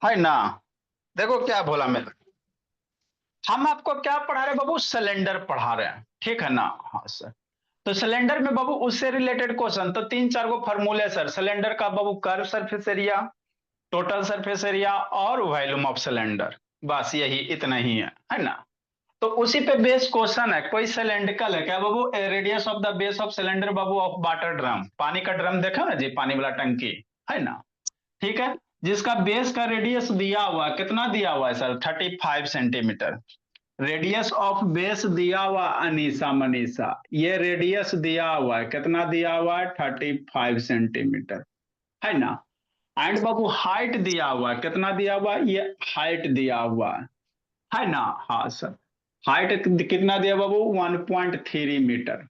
है ना। देखो क्या बोला मैं, हम आपको क्या पढ़ा रहे हैं बाबू, सिलेंडर पढ़ा रहे हैं, ठीक है ना। हाँ सर। तो सिलेंडर में बाबू उससे रिलेटेड क्वेश्चन तो तीन चार गो फॉर्मूले सर, सिलेंडर का बाबू curve surface area, total surface area और वॉल्यूम ऑफ सिलेंडर, बस यही इतना ही है ना। तो उसी पे बेस क्वेश्चन है, कोई सिलेंड्रिकल है क्या बाबू, radius of the base of cylinder बाबू ऑफ वाटर ड्रम, पानी का ड्रम देखा ना जी, पानी वाला टंकी, है ना। ठीक है। जिसका बेस का रेडियस दिया हुआ है, कितना दिया हुआ है sir, 35 centimetre. Radius of base दिया हुआ अनीसा मनीषा, ये रेडियस दिया हुआ है, कितना दिया हुआ है, 35 सेंटीमीटर, है ना। एंड बाबू हाइट दिया हुआ है, कितना दिया हुआ है, ये हाइट दिया हुआ है ना। हाँ सर। हाइट कितना दिया बाबू, 1.3 मीटर।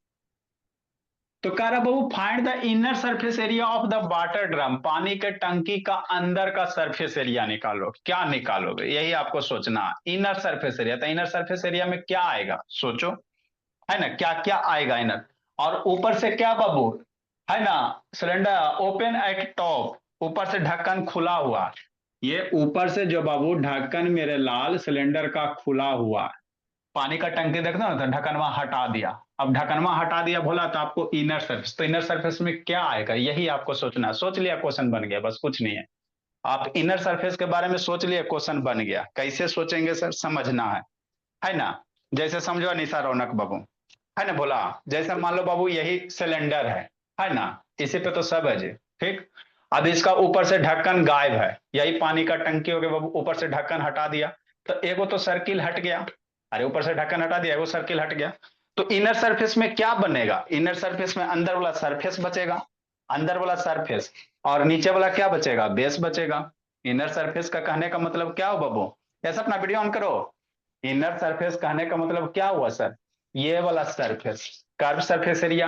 तो कह रहा बाबू find the inner surface area of the water drum, पानी के टंकी का अंदर का सरफेस एरिया निकालो, क्या निकालोगे, यही आपको सोचना। इनर सरफेस एरिया, तो इनर सरफेस एरिया में क्या आएगा सोचो, है ना, क्या क्या आएगा इनर। और ऊपर से क्या बाबू, है ना, सिलेंडर ओपन एट टॉप, ऊपर से ढक्कन खुला हुआ, ये ऊपर से जो बाबू ढक्कन मेरे लाल सिलेंडर का खुला हुआ, पानी का टंकी देखते हो ना, तो ढक्कनवा हटा दिया। अब ढक्कनवा हटा दिया बोला तो आपको इनर सरफेस, तो इनर सरफेस में क्या आएगा, यही आपको सोचना है। सोच लिया क्वेश्चन बन गया, बस कुछ नहीं है। आप इनर सरफेस के बारे में सोच लिए, क्वेश्चन बन गया। कैसे सोचेंगे सर, समझना है ना। जैसे समझो निशा रौनक बाबू, है ना, बोला जैसे मान लो बाबू यही सिलेंडर है ना, इसी पे तो सब है जी। ठीक। अब इसका ऊपर से ढक्कन गायब है, यही पानी का टंकी हो गया बाबू, ऊपर से ढक्कन हटा दिया, तो एगो तो सर्किल हट गया। अरे ऊपर से ढक्कन हटा दिया, एगो सर्किल हट गया। तो इनर सरफेस में क्या बनेगा, इनर सरफेस में अंदर वाला सरफेस बचेगा, अंदर वाला सरफेस, और नीचे वाला क्या बचेगा, बेस बचेगा। इनर सरफेस का कहने का मतलब क्या हो बाबू, ऐसा अपना वीडियो ऑन करो। इनर सरफेस कहने का मतलब क्या हुआ सर, ये वाला सरफेस, कर्व सरफेस एरिया,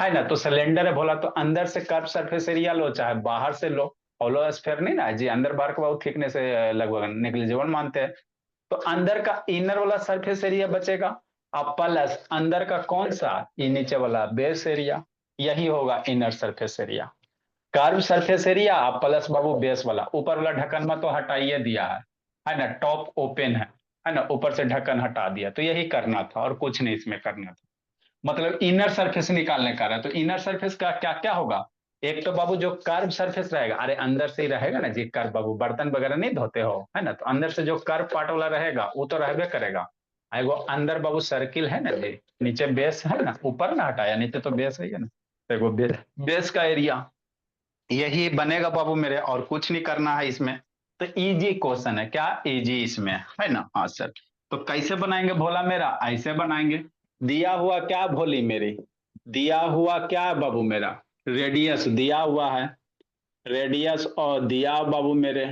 है ना। तो सिलेंडर है बोला तो अंदर से कर्व सरफेस एरिया लो चाहे बाहर से लो, होलो स्फीयर नहीं ना जी, अंदर बाहर का बहुत थिकनेस से लगभग नेग्लिजिबल मानते हैं। तो अंदर का इनर वाला सरफेस एरिया बचेगा, अब प्लस अंदर का कौन सा, ये नीचे वाला बेस एरिया, यही होगा inner surface area. Curve surface area plus बाबू बेस वाला, ऊपर वाला ढक्कन में तो हटाइए दिया है ना, टॉप ओपन है ना, ऊपर से ढक्कन हटा दिया, तो यही करना था और कुछ नहीं इसमें करना था। मतलब इनर सरफेस निकालने का रहा, तो इनर सरफेस का क्या क्या होगा, एक तो बाबू जो कर्व सरफेस रहेगा, अरे अंदर से ही रहेगा ना जी कर्व बाबू, बर्तन वगैरह नहीं धोते हो, है ना, तो अंदर से जो कर्व पार्ट वाला रहेगा वो तो रहबे करेगा। एगो अंदर बाबू सर्किल है ना जी, नीचे बेस है ना, ऊपर ना हटाया, नीचे तो बेस है ना, तो एगो बेस का एरिया यही बनेगा बाबू मेरे, और कुछ नहीं करना है इसमें। तो इजी क्वेश्चन है, क्या इजी इसमें, है ना। हाँ सर। तो कैसे बनाएंगे भोला मेरा, ऐसे बनाएंगे। दिया हुआ क्या भोली मेरी, दिया हुआ क्या बाबू मेरा, रेडियस दिया हुआ है, रेडियस और दिया बाबू मेरे,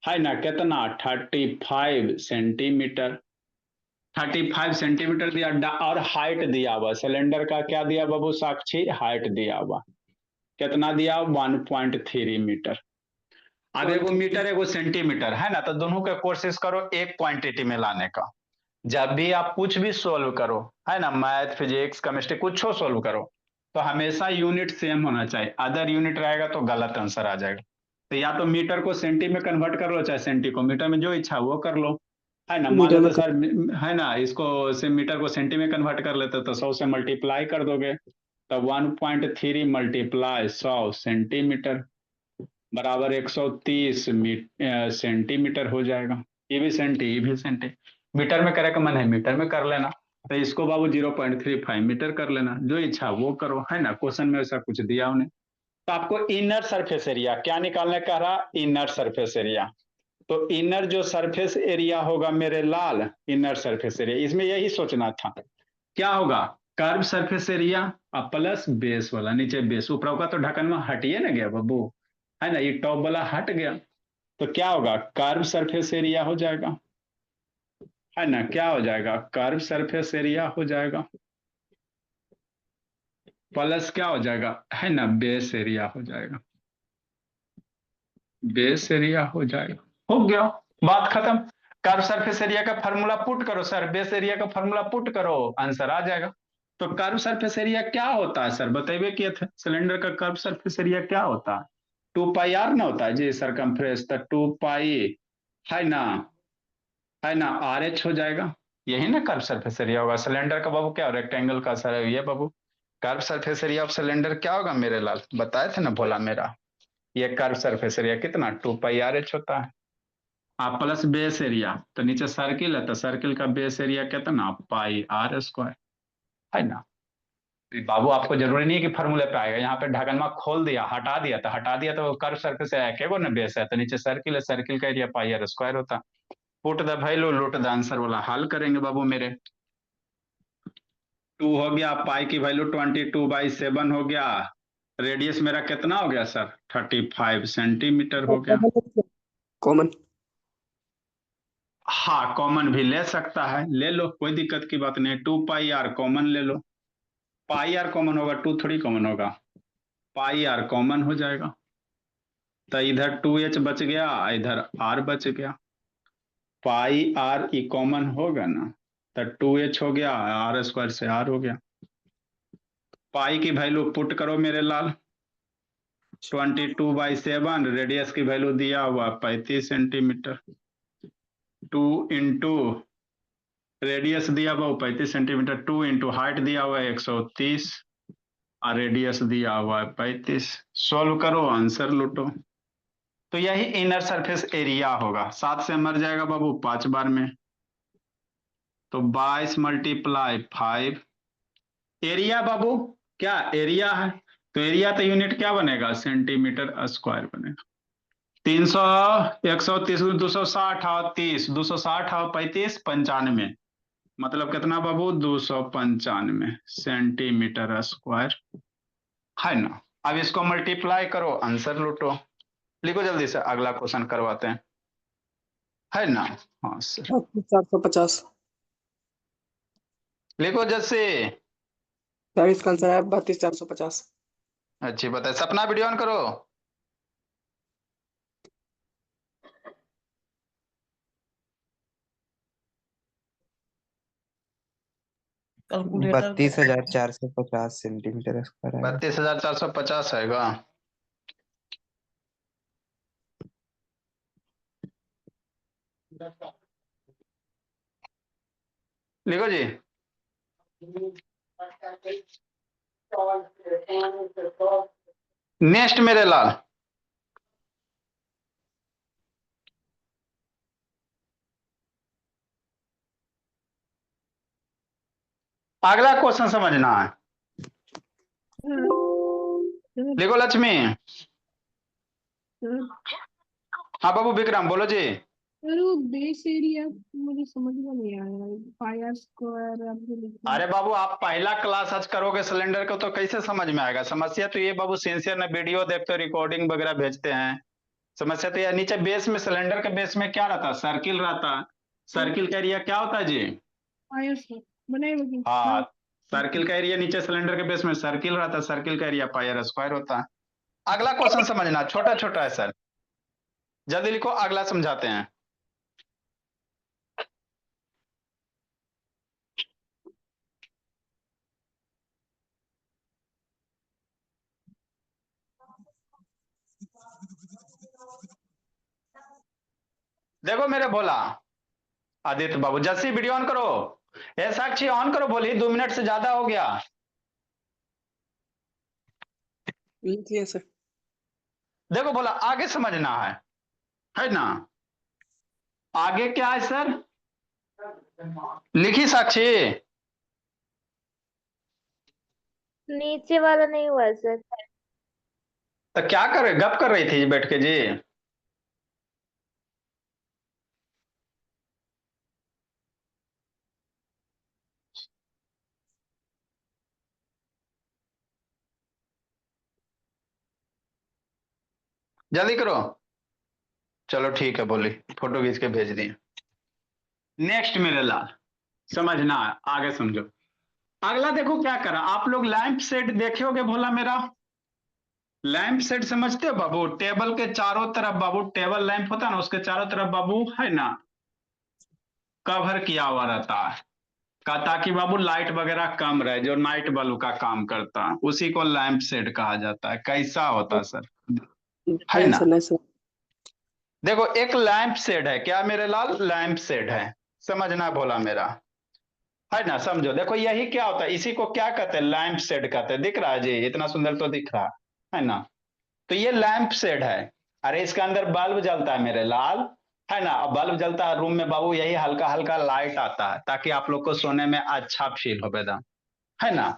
है ना, कितना 35 सेंटीमीटर, 35 सेंटीमीटर दिया, और हाइट दिया हुआ सिलेंडर का, क्या दिया बाबू साक्षी, हाइट दिया हुआ, कितना दिया, 1.3 मीटर। अब एगो मीटर एगो सेंटीमीटर है ना, तो दोनों का कोशिश करो एक क्वांटिटी में लाने का। जब भी आप कुछ भी सोल्व करो, है ना, मैथ फिजिक्स केमिस्ट्री कुछ हो सोल्व करो, तो हमेशा यूनिट सेम होना चाहिए, अदर यूनिट रहेगा तो गलत आंसर आ जाएगा। तो या तो मीटर को सेंटी में कन्वर्ट कर लो, चाहे सेंटी को मीटर में, जो इच्छा वो कर लो, है ना। मान मीटर में लेते सर, है ना, इसको से मीटर को सेंटी में कन्वर्ट कर लेते तो 100 से मल्टीप्लाई कर दोगे, तो 1.3 × 100 सेंटीमीटर बराबर 130 सेंटीमीटर हो जाएगा। ये भी सेंटी, ये भी सेंटी, मीटर में करे का मन है मीटर में कर लेना, तो इसको बाबू 0.35 मीटर कर लेना, जो इच्छा वो करो, है ना। क्वेश्चन में ऐसा कुछ दिया उन्हें। तो आपको इनर सरफेस एरिया क्या निकालने का रहा, इनर सरफेस एरिया। तो इनर जो सरफेस एरिया होगा मेरे लाल, इनर सरफेस एरिया, इसमें यही सोचना था, क्या होगा, curve surface area plus base वाला, नीचे बेस, ऊपर का तो ढक्कन में हटिए ना गया बाबू, है ना, ये टॉप वाला हट गया, तो क्या होगा, कर्व सरफेस एरिया हो जाएगा, है ना, क्या हो जाएगा, कर्व सरफेस एरिया हो जाएगा, प्लस क्या हो जाएगा, है ना, बेस एरिया हो जाएगा, बेस एरिया हो जाएगा, हो गया, बात खत्म। कर्व सरफेस एरिया का फॉर्मूला पुट करो सर, बेस एरिया का फॉर्मूला पुट करो, आंसर आ जाएगा। तो कर्व सरफेस एरिया क्या होता है सर, बतेबे किए थे, सिलेंडर का कर्व सरफेस एरिया क्या होता है, 2 पाई आर ना होता है जी सरकमफ्रेंस, तो 2 पाई है ना आर एच हो जाएगा। यही ना कर्व सरफेस एरिया होगा सिलेंडर का बाबू। क्या रेक्टेंगल का सर ये बाबू curve surface area of cylinder क्या होगा मेरे लाल, बताए थे ना भोला मेरा। ये कर्व सरफेस एरिया कितना 2 पाई आर एच होता है। आप प्लस बेस एरिया, तो नीचे सर्किल है तो सर्किल का बेस एरिया कितना पाई आर स्क्वायर है ना। बाबू आपको जरूरी नहीं है कि फॉर्मूले पे आएगा, यहाँ पे ढकनमा खोल दिया हटा दिया तो कर्व सरफेस है के ना बेस है, तो नीचे सर्किल है, सर्किल का एरिया पाई आर स्क्वायर होता। पुट द वैल्यू लुट द आंसर वाला हल करेंगे बाबू मेरे। 2 हो गया, पाई की वैल्यू 22/7 हो गया, रेडियस मेरा कितना हो गया सर 35 सेंटीमीटर हो गया। कॉमन। हाँ कॉमन भी ले सकता है, ले लो कोई दिक्कत की बात नहीं, 2 पाई आर कॉमन ले लो। पाई आर कॉमन होगा, 2 थोड़ी कॉमन होगा, पाई आर कॉमन हो जाएगा, तो इधर 2h बच गया, इधर r बच गया। पाई आर ई कॉमन होगा ना, तो 2h हो गया, r² से r हो गया। पाई की वैल्यू पुट करो मेरे लाल, 22/7, रेडियस की वैल्यू दिया हुआ 35 सेंटीमीटर, 2 इंटू रेडियस दिया हुआ 35 सेंटीमीटर, 2 इंटू हाइट दिया हुआ है 130 और रेडियस दिया हुआ है 35। सोल्व करो आंसर लूटो। तो यही इनर सरफेस एरिया होगा, 7 से मर जाएगा बाबू 5 बार में, तो 22 मल्टीप्लाई 5। एरिया बाबू क्या एरिया है, तो एरिया तो यूनिट क्या बनेगा सेंटीमीटर स्क्वायर बनेगा। 300 130 260 और 30 260 और 35 95, मतलब कितना बाबू 295 सेंटीमीटर स्क्वायर है ना। अब इसको मल्टीप्लाई करो आंसर लूटो। लिखो जल्दी से अगला क्वेश्चन करवाते हैं है ना। हाँ सर 450। लिखो जैसे। सर इसका आंसर है 32,450। अच्छी बात है, सपना वीडियो ऑन करो। कैलकुलेटर 32,450 सेंटीमीटर स्क्वायर आएगा। 32,450 आएगा। लिखो जी। नेक्स्ट मेरे लाल, अगला क्वेश्चन समझना है। लिखो लक्ष्मी। हाँ बाबू विक्रम बोलो जी। सर वो बेस एरिया मुझे समझ में नहीं आया, पाई आर स्क्वायर आप जो लिखे अरे बाबू आप पहला क्लास आज करोगे सिलेंडर को तो कैसे समझ में आएगा। समस्या तो ये बाबू सिंसियर ने वीडियो देखते हो, रिकॉर्डिंग वगैरह भेजते हैं। समस्या तो ये नीचे बेस में सिलेंडर के बेस में क्या रहता है सर्किल रहता है। सर्किल का एरिया क्या होता है जी। पाई आर स्क्वायर बनाए होगी। हाँ सर्किल का एरिया नीचे सिलेंडर के बेस में सर्किल रहता है, सर्किल का एरिया पाई आर स्क्वायर होता है। अगला क्वेश्चन समझना, छोटा छोटा है सर, जल्दी लिखो अगला समझाते हैं। देखो मेरे भोला आदित्य बाबू, जल्दी वीडियो ऑन करो। ए साक्षी ऑन करो, बोली 2 मिनट से ज्यादा हो गया। लिखिए सर। देखो बोला आगे समझना है ना। आगे क्या है सर, लिखी साक्षी। नीचे वाला नहीं हुआ सर। तो क्या कर रहे, गप कर रही थी बैठ के जी। जल्दी करो। चलो ठीक है बोली, फोटो खींच के भेज दिए। नेक्स्ट मेरे लाल समझना है, आगे समझो। अगला देखो क्या करा, आप लोग लैंप सेट देखे होगे भोला मेरा। लैंप सेट समझते हो बाबू, टेबल के चारों तरफ बाबू, टेबल लैंप होता है ना उसके चारों तरफ बाबू है ना कवर किया हुआ रहता है का, ताकि बाबू लाइट वगैरह कम रहे, जो नाइट बल्ब का काम करता है उसी को लैंप शेड कहा जाता है। कैसा होता है सर। है ना। आंसर नहीं सर। देखो एक लैंप शेड है, क्या मेरे लाल, लैंप शेड है, समझना भोला मेरा, है ना। समझो देखो यही क्या होता है, इसी को क्या कहते हैं, लैंप शेड कहते हैं। दिख रहा है जी, इतना सुंदर तो दिख रहा है ना। तो ये लैंप शेड है, अरे इसके अंदर बल्ब जलता है मेरे लाल, है ना। अब बल्ब जलता है रूम में बाबू, यही हल्का हल्का लाइट आता है ताकि आप लोग को सोने में अच्छा फील हो बेदा, है ना।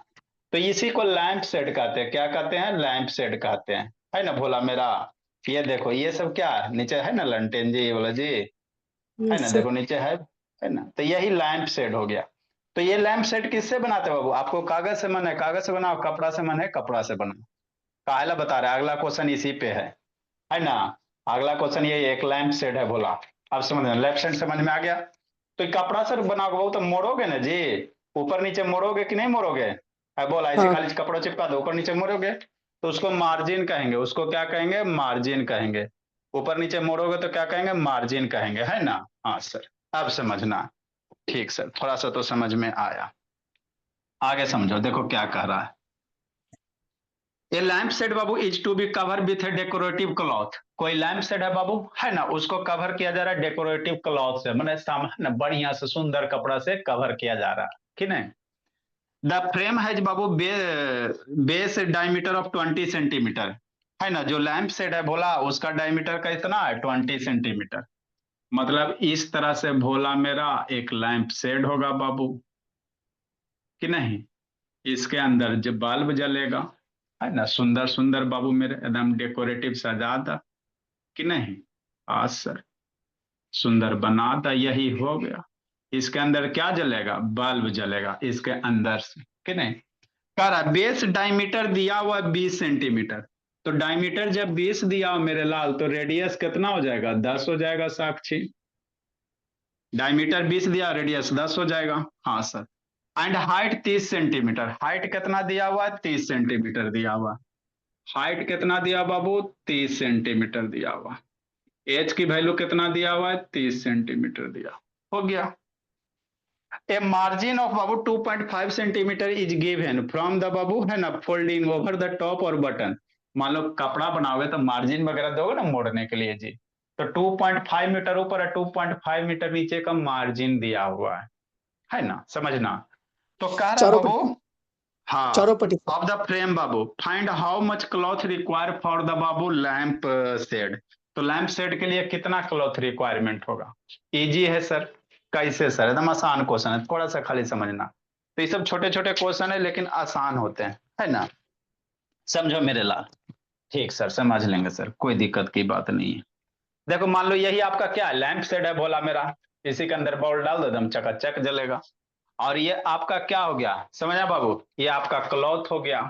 तो इसी को लैंप शेड कहते हैं, क्या कहते हैं, लैंप शेड कहते हैं, है ना भोला मेरा। ये देखो ये सब क्या है, नीचे है ना लंटेन जी, ये बोला जी, है ना, यस सर। देखो नीचे है ना। तो यही लैंप शेड हो गया। तो ये लैंप शेड किससे बनाते हो बाबू, आपको कागज से मन है कागज से बनाओ, कपड़ा से मन है कपड़ा से बनाओ। काहेला बता रहे हैं, अगला क्वेश्चन इसी पे है ना। अगला क्वेश्चन ये एक लैंप शेड है बोला। अब समझ में, लेफ्ट हैंड समझ में आ गया। तो ये कपड़ा से बनाओगे बाबू तो मोड़ोगे ना जी, ऊपर नीचे मोड़ोगे कि नहीं मोड़ोगे, है बोला, ऐसे हाँ खाली कपड़ा चिपका दो ऊपर नीचे मोड़ोगे, तो उसको मार्जिन कहेंगे, उसको क्या कहेंगे, मार्जिन कहेंगे। ऊपर नीचे मोड़ोगे तो क्या कहेंगे, मार्जिन कहेंगे, है ना। हाँ सर, अब समझना। ठीक सर, थोड़ा सा तो समझ में आया। आगे समझो, देखो क्या कह रहा है। ए लैंप सेट बाबू is to be cover with a decorative cloth. कोई लैंप सेट है बाबू, है ना, उसको कवर किया जा रहा है डेकोरेटिव क्लॉथ से, मैंने सामान बढ़िया से सुंदर कपड़ा से कवर किया जा रहा है, ठीक है। The frame has Babu base diameter of 20 centimetre, है ना। जो लैंप सेट है भोला, उसका डायमीटर का इतना है 20 सेंटीमीटर। मतलब इस तरह से भोला मेरा एक लैंप सेट होगा बाबू, कि नहीं। इसके अंदर जब बल्ब जलेगा, है ना, सुंदर सुंदर बाबू मेरे एकदम डेकोरेटिव सजा था, कि नहीं। आज सर सुंदर बना था, यही हो गया। इसके अंदर क्या जलेगा, बल्ब जलेगा इसके अंदर से, कि नहीं। कह रहा बेस डायमीटर दिया हुआ 20 सेंटीमीटर। तो डायमीटर जब 20 दिया हो मेरे लाल, तो रेडियस कितना हो जाएगा, 10 हो जाएगा साक्षी। डायमीटर 20 दिया, रेडियस 10 हो जाएगा। हाँ sir. And height 30 centimetre, height कितना दिया हुआ है, 30 सेंटीमीटर दिया हुआ। हाइट कितना दिया बाबू, 30 सेंटीमीटर दिया हुआ। एच की वैल्यू कितना दिया हुआ है, 30 सेंटीमीटर दिया, हो गया। ए मार्जिन ऑफ बाबू 2.5 centimetre is given from the बाबू, है ना, फोल्डिंग ओवर द टॉप और बटन। मान लो कपड़ा बनाओगे तो मार्जिन वगैरह दोगे ना मोड़ने के लिए जी, तो 2.5 मीटर ऊपर है, 2.5 मीटर नीचे का मार्जिन दिया हुआ है ना, समझना। तो कह रहा चारों बाबू, पट्टी। हाँ, चारों पट्टी sir. Of the frame babu find how much cloth require for the babu lamp shade. तो लैंप शेड के लिए कितना क्लॉथ रिक्वायरमेंट होगा। इजी है सर, कैसे सर, एकदम आसान क्वेश्चन है, थोड़ा सा खाली समझना। तो ये सब छोटे छोटे क्वेश्चन है लेकिन आसान होते हैं, है ना। समझो मेरे लाल, ठीक सर, समझ लेंगे सर, कोई दिक्कत की बात नहीं है। देखो मान लो यही आपका क्या है, लैंप शेड है बोला मेरा, इसी के अंदर बॉल डाल दो एकदम चकाचक जलेगा। और ये आपका क्या हो गया, समझा बाबू, ये आपका क्लॉथ हो गया,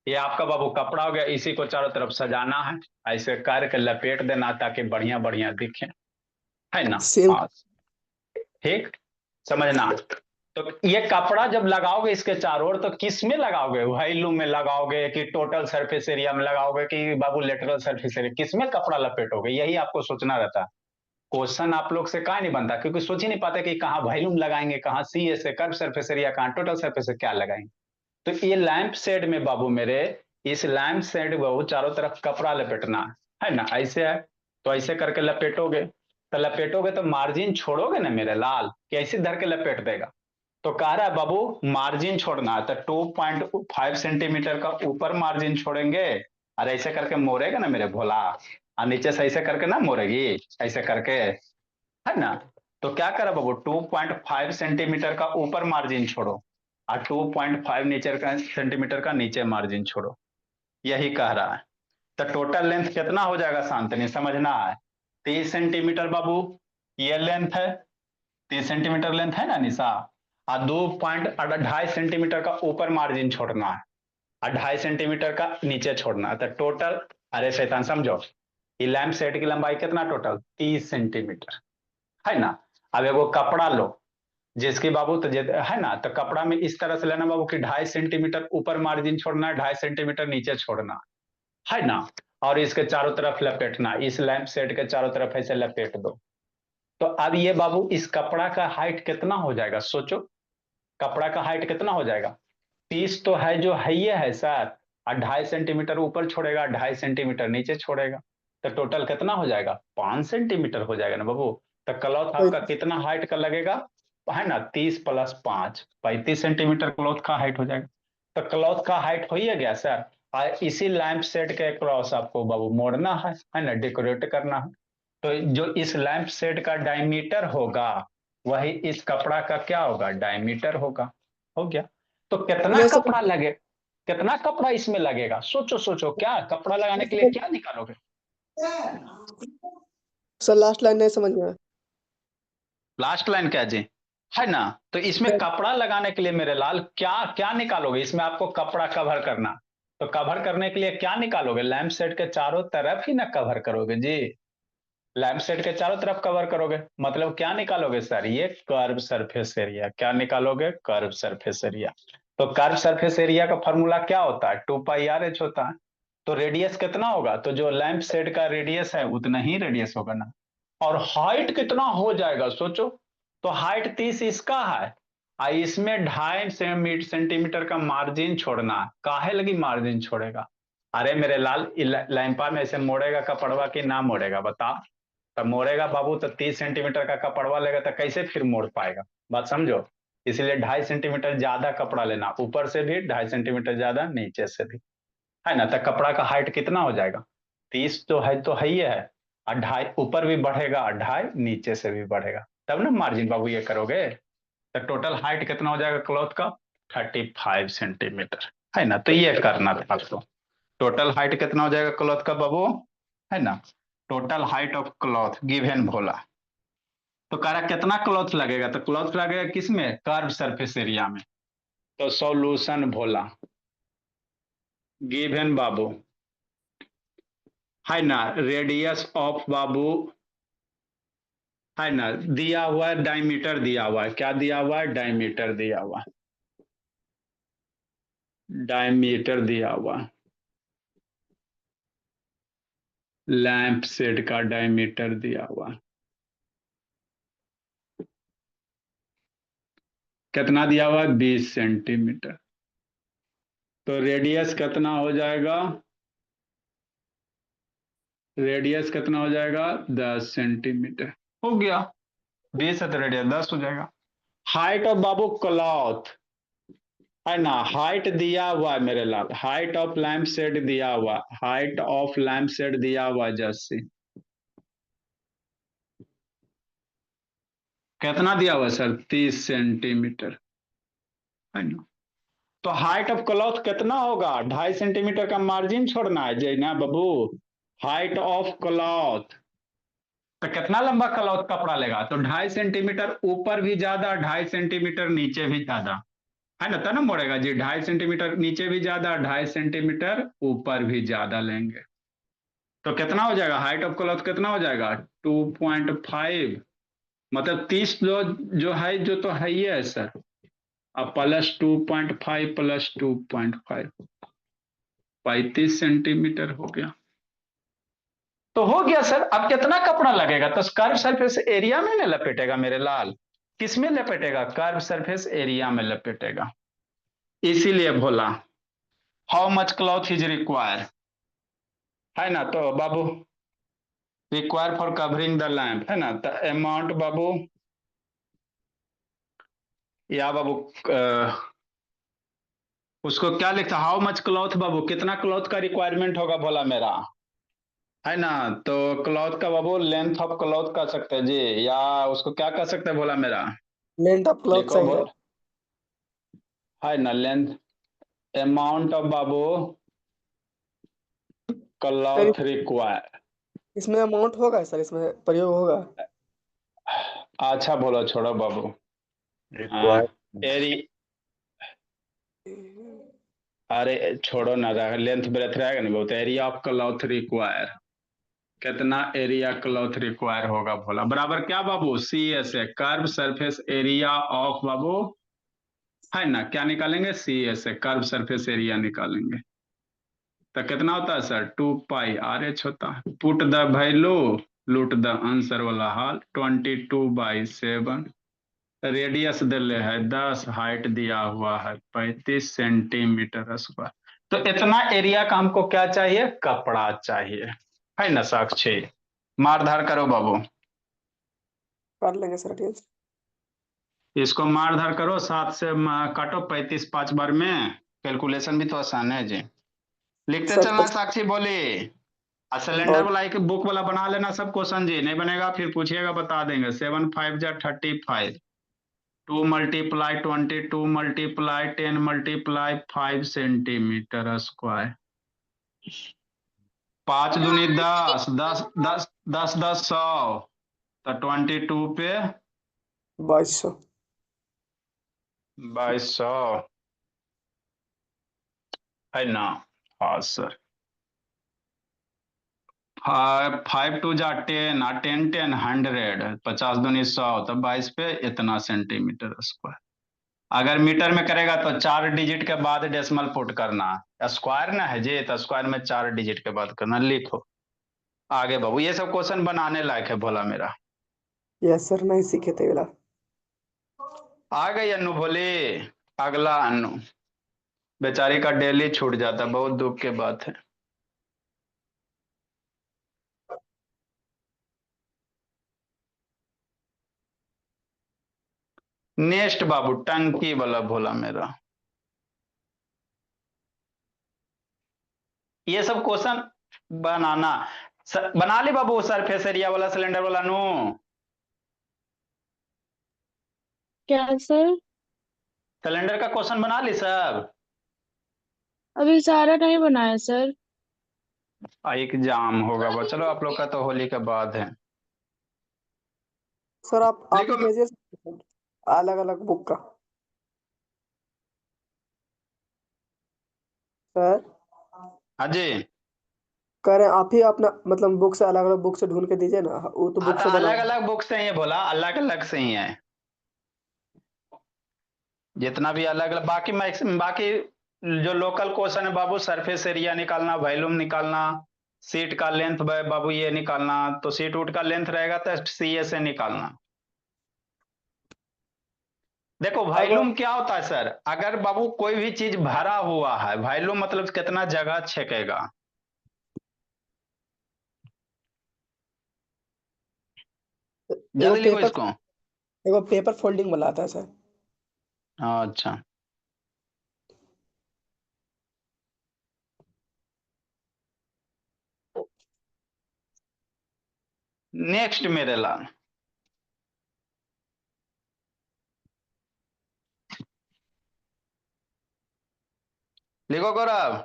ये आपका बाबू कपड़ा हो गया, इसी को चारों तरफ सजाना है, ऐसे करके लपेट देना ताकि बढ़िया बढ़िया दिखे, है ना। सेम। हाँ ठीक, समझना। तो ये कपड़ा जब लगाओगे इसके चारों ओर, तो किस में लगाओगे, वॉल्यूम में लगाओगे कि टोटल सरफेस एरिया में लगाओगे कि बाबू लेटरल सरफेस एरिया, किस में कपड़ा लपेटोगे, यही आपको सोचना रहता है। क्वेश्चन आप लोग से कहा नहीं बनता, क्योंकि सोच ही नहीं पाते कि कहाँ वॉल्यूम लगाएंगे, कहाँ सी एस से कर्व सरफेस एरिया, कहाँ टोटल सरफेस से क्या लगाएंगे। तो ये लैंप शेड में बाबू मेरे, इस लैंप शेड बाबू चारों तरफ कपड़ा लपेटना है ना, ऐसे है। तो ऐसे करके लपेटोगे, तो लपेटोगे तो मार्जिन छोड़ोगे ना मेरे लाल, कि ऐसे धर के लपेट देगा। तो कह रहा है बाबू मार्जिन छोड़ना है, तो 2.5 सेंटीमीटर का ऊपर मार्जिन छोड़ेंगे, और ऐसे करके मोड़ेगा ना मेरे भोला, और नीचे से ऐसे करके ना मोड़ेगी, ऐसे करके, है ना। तो क्या करा बाबू, 2.5 सेंटीमीटर का ऊपर मार्जिन छोड़ो, और 2.5 नीचे का सेंटीमीटर का नीचे मार्जिन छोड़ो, यही कह रहा है। तो टोटल लेंथ कितना हो जाएगा शांतनी, समझना है। 30 सेंटीमीटर बाबू ये लेंथ है, 30 सेंटीमीटर लेंथ है ना निशा, और 2.2.5 सेंटीमीटर का ऊपर मार्जिन छोड़ना है, और 2.5 सेंटीमीटर का नीचे छोड़ना है। तो टोटल, अरे शैतान समझो, ये लैंप सेट की लंबाई कितना टोटल, 30 सेंटीमीटर, है ना। अब एगो कपड़ा लो जिसकी बाबू, तो है ना, तो कपड़ा में इस तरह से लेना बाबू कि 2.5 सेंटीमीटर ऊपर मार्जिन छोड़ना है, 2.5 सेंटीमीटर नीचे छोड़ना है ना। और इसके चारों तरफ लपेटना, इस लैंप सेट के चारों तरफ ऐसे लपेट दो। तो अब ये बाबू इस कपड़ा का हाइट कितना हो जाएगा, सोचो, कपड़ा का हाइट कितना हो जाएगा, 30 तो है जो है ये है सर, और 2.5 सेंटीमीटर ऊपर छोड़ेगा, 2.5 सेंटीमीटर नीचे छोड़ेगा, तो टोटल कितना हो जाएगा? 5 सेंटीमीटर हो जाएगा ना बाबू। तो क्लॉथ आपका कितना हाइट का लगेगा, है ना, 30 + 5 35 सेंटीमीटर क्लॉथ का हाइट हो जाएगा। तो क्लॉथ का हाइट हो ही गया सर। और इसी लैंप सेट के क्रॉस आपको बाबू मोड़ना है ना, डेकोरेट करना है। तो जो इस लैंप सेट का डायमीटर होगा वही इस कपड़ा का क्या होगा, डायमीटर होगा। हो गया। तो कितना मैं सर कपड़ा लगे, कितना कपड़ा इसमें लगेगा, सोचो सोचो, क्या कपड़ा लगाने के लिए क्या निकालोगे? सर लास्ट लाइन नहीं समझ में आया। लास्ट लाइन क्या जी, है ना। तो इसमें कपड़ा लगाने के लिए मेरे लाल क्या क्या निकालोगे, इसमें आपको कपड़ा कवर करना। तो कवर करने के लिए क्या निकालोगे, लैंप सेट के चारों तरफ ही ना कवर करोगे जी। लैंप सेट के चारों तरफ कवर करोगे, मतलब क्या निकालोगे सर, ये कर्व सरफेस एरिया। क्या निकालोगे, कर्व सरफेस एरिया। तो कर्व सरफेस एरिया का फॉर्मूला क्या होता है, 2πr/h होता है। तो रेडियस कितना होगा, तो जो लैंप सेट का रेडियस है उतना ही रेडियस होगा ना। और हाइट कितना हो जाएगा सोचो, तो हाइट 30 इसका है, और इसमें 2.5 सेंटीमीटर का मार्जिन छोड़ना। काहे लगी मार्जिन छोड़ेगा, अरे मेरे लाल लैंपा में से मोड़ेगा कपड़वा कि ना मोड़ेगा बता। तो मोड़ेगा बाबू तो 30 सेंटीमीटर का कपड़वा लेगा, तो कैसे फिर मोड़ पाएगा, बात समझो। इसलिए 2.5 सेंटीमीटर ज्यादा कपड़ा लेना, ऊपर से भी 2.5 सेंटीमीटर ज्यादा, नीचे से भी, है ना। तो कपड़ा का हाइट कितना हो जाएगा, 30 तो है ही है, और 2.5 ऊपर भी बढ़ेगा और 2.5 नीचे से भी बढ़ेगा, तब ना मार्जिन बाबू ये करोगे। तो टोटल हाइट कितना हो जाएगा क्लॉथ का, 35 सेंटीमीटर, है ना। तो ये करना था आपको। टोटल हाइट कितना हो जाएगा क्लॉथ का बाबू, है ना। Total height of cloth given भोला। तो कह रहा कितना क्लॉथ लगेगा, तो क्लॉथ लगेगा किसमें, कर्व सरफेस एरिया में। तो सॉल्यूशन भोला गिवन बाबू, है ना, रेडियस ऑफ बाबू, है ना, दिया हुआ है, डायमीटर दिया हुआ है, क्या दिया हुआ है, डायमीटर दिया हुआ है, डायमीटर दिया हुआ है, लैंप सेट का डायमीटर दिया हुआ है। कितना दिया हुआ है, 20 सेंटीमीटर। तो रेडियस कितना हो जाएगा, रेडियस कितना हो जाएगा, 10 सेंटीमीटर। हो गया, 20 है तो रेडियस 10 हो जाएगा। हाइट ऑफ बाबू क्लॉथ, है ना, हाइट दिया हुआ है मेरे लाल, हाइट ऑफ लैंप सेट दिया हुआ, हाइट ऑफ लैंप सेट दिया हुआ जस्सी, कितना दिया हुआ सर, 30 सेंटीमीटर, है ना। तो हाइट ऑफ क्लॉथ कितना होगा, 2.5 सेंटीमीटर का मार्जिन छोड़ना है जैना बाबू। हाइट ऑफ क्लॉथ, तो कितना लंबा क्लॉथ कपड़ा लेगा, तो 2.5 सेंटीमीटर ऊपर भी ज्यादा, 2.5 सेंटीमीटर नीचे भी ज्यादा, है ना, तब ना मोड़ेगा जी। 2.5 सेंटीमीटर नीचे भी ज्यादा, 2.5 सेंटीमीटर ऊपर भी ज्यादा लेंगे। तो कितना हो जाएगा, हाइट ऑफ क्लॉथ कितना हो जाएगा, 2.5, मतलब 30 जो है, जो तो है ही है सर, अब प्लस 2.5 प्लस 2.5, 35 सेंटीमीटर हो गया। तो हो गया सर। अब कितना कपड़ा लगेगा, तो कर्व सरफेस एरिया में ना लपेटेगा मेरे लाल, किस में लपेटेगा, कर्व सरफेस एरिया में लपेटेगा। इसीलिए बोला how much cloth is require, है ना। तो बाबू require for covering the lamp, है ना, तो अमाउंट बाबू, या बाबू उसको क्या लिखता, हाउ मच क्लॉथ बाबू, कितना क्लॉथ का रिक्वायरमेंट होगा बोला मेरा, है ना। तो क्लॉथ का बाबू लेंथ ऑफ क्लॉथ कह सकते हैं जी, या उसको क्या कह सकते हैं बोला मेरा, लेंथ ऑफ क्लॉथ लिखो सही है। बोल, है ना, length, amount of Babu sir cloth require. इसमें अमाउंट होगा सर, इसमें प्रयोग होगा। अच्छा बोलो, छोड़ो बाबू, रिक्वायर एरी, अरे छोड़ो ना, लेंथ ब्रेथ रहेगा ना बहुत, एरिया ऑफ क्लॉथ रिक्वायर, कितना एरिया क्लॉथ रिक्वायर होगा बोला, बराबर क्या बाबू, C S A, curve surface area of बाबू, है ना, क्या निकालेंगे, C S A, curve surface area निकालेंगे। तो कितना होता है सर, 2πr/h होता है। Put the value, loot the answer वाला हाल, 22/7। रेडियस दिले है 10, हाइट दिया हुआ है 35 सेंटीमीटर स्क्वायर। तो इतना एरिया का हमको क्या चाहिए, कपड़ा चाहिए, है ना साक्षी। मारधार करो बाबू, कर लेंगे सर ठीक। इसको मारधार करो, 7 से काटो, 35 5 बार में। कैलकुलेशन भी तो आसान है जी। लिखते सर चलना साक्षी बोली। सिलेंडर बहुत वाला एक बुक वाला बना लेना सब क्वेश्चन जी, नहीं बनेगा फिर पूछिएगा बता देंगे। 7 5 जा 35, 2 multiply 22 multiply 10 multiply 5 centimetre square. 5 दूनी 10, 10 10 10 10 100, तो 22 पे 2200। 2200, है ना। हाँ सर। 5 2 जा 10, 10 10 100, 50 दूनी 100, तो 22 पे इतना सेंटीमीटर स्क्वायर। अगर मीटर में करेगा तो 4 डिजिट के बाद डेसिमल पुट करना। स्क्वायर ना है जी, तो स्क्वायर में 4 डिजिट के बाद करना। लिखो आगे बाबू, ये सब क्वेश्चन बनाने लायक है भोला मेरा। यस सर, नहीं सीखे थे वाला। आ गई अनु भोली। अगला अनु, बेचारी का डेली छूट जाता, बहुत दुख की बात है। नेक्स्ट बाबू, टंकी वाला भोला मेरा। ये सब क्वेश्चन बनाना। बना ली बाबू सरफेस एरिया वाला, सिलेंडर वाला नो। क्या सर? सिलेंडर का क्वेश्चन बना ली सब। अभी सारा नहीं बनाया सर। एग्जाम होगा वो, चलो आप लोग का तो होली के बाद है। सर आप ही लिखो। भेजिए अलग अलग बुक का। सर हाँ जी। कह रहे हैं आप ही अपना मतलब बुक से अलग अलग बुक से ढूंढ के दीजिए ना, वो तो हाँ बुक तो से बना अलग हुआ अलग बुक से ही है बोला, अलग अलग से ही है। जितना भी अलग अलग बाकी मैक्सिमम, बाकी जो लोकल क्वेश्चन है बाबू, सरफेस एरिया निकालना, वॉल्यूम निकालना, सीट का लेंथ बाबू ये निकालना, तो सीट उट का लेंथ रहेगा तो सीए से निकालना। देखो है। अब वॉल्यूम क्या होता है सर, अगर बाबू कोई भी चीज भरा हुआ है, वॉल्यूम मतलब कितना जगह छेकेगा। एगो जल्दी लिखो पेपर इसको। एगो पेपर फोल्डिंग वाला आता है सर। अच्छा, नेक्स्ट मेरे लाल। लिखो गौरव।